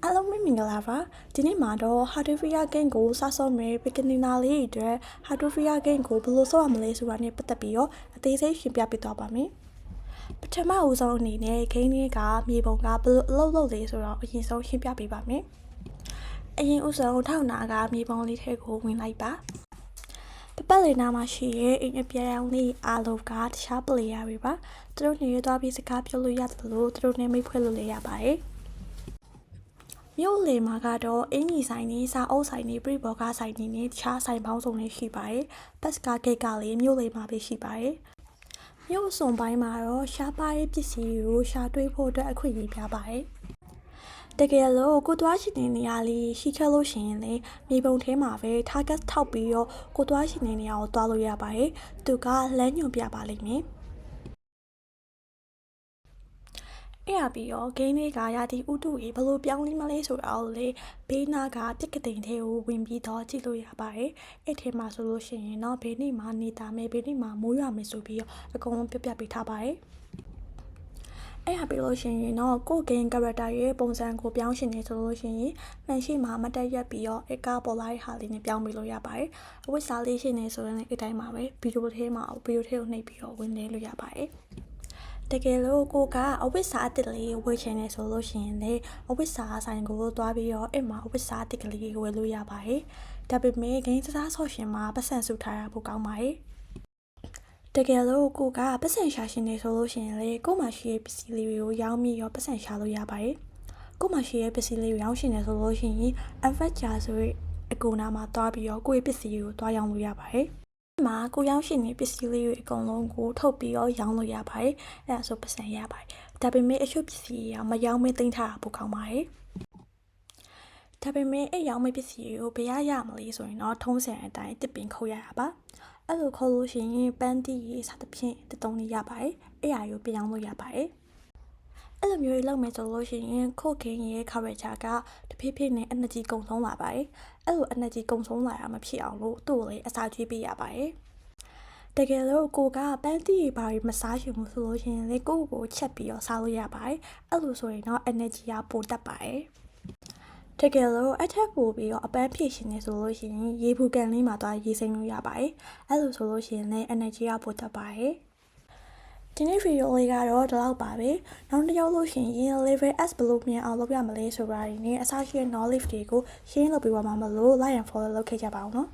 အားလုံးမင်္ဂလာပါဒီနေ့မှာတော့ Hardware Game ကိုစဆော့မယ် beginner လေးတွေအတွက် Hardware Game ကိုဘယ်လိုဆော့ရမလဲဆိုတာနဲ့ပတ်သက်ပြီးတော့အသေးစိတ်ရှင်းပြပေးသွားပါမယ်ပထမဦးဆုံးအနေနဲ့ game လေးကမြေပုံကဘယ်လိုအလုပ်လုပ်လဲဆိုတော့အရင်ဆုံးရှင်းပြပေးပါမယ်အရင်ဦးဆုံးထောက်နာကမြေပုံလေးထဲကိုဝင်လိုက်ပါပတ်လည်နာမှာရှိရဲ့အိမ်အပြာရောင်လေးအားလုံးကတခြား player တွေပါသူတို့နေရသွားပြီးစကားပြောလို့ရတယ်လို့သူတို့နဲ့မိတ်ဖွဲ့လို့လည်းရပါတယ်မြို့လေမှာကတော့အင်ကြီးဆိုင်နေစာအုပ်ဆိုင်နေပြိဘော်ကားဆိုင်နေနဲ့တခြားဆိုင်ပေါင်းစုံလေးရှိပါတယ်။ပတ်စကားဂိတ်ကလည်းမြို့လေမှာပဲရှိပါတယ်။မြို့အစုံပိုင်းမှာတော့ရှားပါတဲ့ပစ္စည်းတွေကိုရှာတွေ့ဖို့အတွက်အခွင့်အရေးပြပါတယ်။တကယ်လို့ကိုသွားရှိတဲ့နေရာလေးရှိခဲ့လို့ရှိရင်လည်းမြေပုံထဲမှာပဲ target ထောက်ပြီးတော့ကိုသွားရှိတဲ့နေရာကိုသွားလို့ရပါတယ်။သူကလမ်းညွှန်ပြပါလိမ့်မယ်။အဲ့အပြီးတော့ game လေးကရာသီဥတုကြီးဘယ်လိုပြောင်းလဲမလဲဆိုတာကိုလေဘေးနားကပြက်ကတိန်ထဲကိုဝင်ပြီးတော့ကြည့်လို့ရပါတယ်။အဲ့ထဲမှာဆိုလို့ရှိရင်တော့ဘေးနေ့မှာနေတာမယ်ဘေးနေ့မှာမိုးရွာမယ်ဆိုပြီးတော့အကုန်လုံးပြပြပေးထားပါတယ်။အဲ့အပြီးလို့ရှိရင်တော့ကို game character ရဲ့ပုံစံကိုပြောင်းရှင်နေဆိုလို့ရှိရင်မှန်ရှိမှာမတက်ရက်ပြီးတော့အကားပေါ်လာတဲ့ဟာလေးနဲ့ပြောင်းပေးလို့ရပါတယ်။အဝတ်စားလေးရှင်နေဆိုရင်လည်းအဲ့တိုင်းမှာပဲဗီဒီယိုထဲမှာဗီဒီယိုထဲကိုနှိပ်ပြီးတော့ဝင်နေလို့ရပါတယ်။တကယ်လို့ကိုကအဝတ်စားအစ်စ်လေးဝယ်ချင်နေဆိုလို့ရှိရင်လည်းအဝတ်စားဆိုင်ကိုသွားပြီးတော့အဲ့မှာအဝတ်စားအစ်စ်ကလေးဝယ်လို့ရပါတယ်။ဒါပေမဲ့ဂိမ်းစားဆော့ရှင်မှာပတ်စံစုထားတာပိုကောင်းပါတယ်။တကယ်လို့ကိုကပတ်စံရှာရှင်နေဆိုလို့ရှိရင်လည်းကိုမှရှိရဲ့ပစ္စည်းလေးတွေကိုရောင်းပြီးရောပတ်စံရှာလို့ရပါတယ်။ကိုမှရှိရဲ့ပစ္စည်းလေးကိုရောင်းရှင်နေဆိုလို့ရှိရင် Adventure ဆိုတဲ့အကူနာမှာသွားပြီးတော့ကိုယ့်ရဲ့ပစ္စည်းကိုသွားရောင်းလို့ရပါတယ်။မှာကိုရောင်းရှင်နေပစ္စည်းလေးတွေအကုန်လုံးကိုထုတ်ပြီးတော့ရောင်းလို့ရပါတယ်။အဲ့ဒါဆိုပတ်စံရပါတယ်။ဒါပေမဲ့အချို့ပစ္စည်းတွေကမရောင်းမသိမ်းထားတာပိုကောင်းပါတယ်။ဒါပေမဲ့အဲ့ရောင်းမဲ့ပစ္စည်းကိုဘယ်ရမလဲဆိုရင်တော့ထုံးစံအတိုင်းတစ်ပင်ခုတ်ရတာပါ။အဲ့လိုခုတ်လို့ရှိရင်ပန်းတီးရေးစသဖြင့်တုံးလေးရပါတယ်။အဲ့အရာကိုပြောင်းလို့ရပါတယ်။အဲ့လိုမျိုးလုပ်မယ်ဆိုလို့ရှိရင်ခို့ခင်းရဲ့ character ကတဖြည်းဖြည်းနဲ့ energy ကုန်ဆုံးလာပါတယ်။အဲ့လို energy ကုန်ဆုံးလာတာမဖြစ်အောင်လို့သူ့ကိုလည်းအစာကျွေးပေးရပါတယ်။တကယ်လို့ကိုကပန်းတီးဘာတွေမစားချင်ဘူးဆိုလို့ရှိရင်လေကိုချက်ပြီးတော့စားလို့ရပါတယ်။အဲ့လိုဆိုရင်တော့ energy ကပိုတက်ပါတယ်။တကယ်လို့အထက်ပို့ပြီးတော့အပန်းဖြည့်ရှင်နေဆိုလို့ရှိရင်ရေဘူးကန်လေးမှာသွားရေစိမ်းလို့ရပါတယ်။အဲ့လိုဆိုလို့ရှိရင်လည်း energy ကပိုတက်ပါတယ်။ဒီနေ့ဗီဒီယိုလေးကတော့ဒီလောက်ပါပဲနောက်တစ်ယောက်လို့ရှိရင် level S ဘယ်လိုမြန်အောင်လုပ်ရမလဲဆိုတာတွေနဲ့အစားရှိတဲ့ knowledge တွေကိုရှင်းလုပ်ပေးပါမှာမလို့ like and follow လုပ်ခဲ့ကြပါအောင်နော်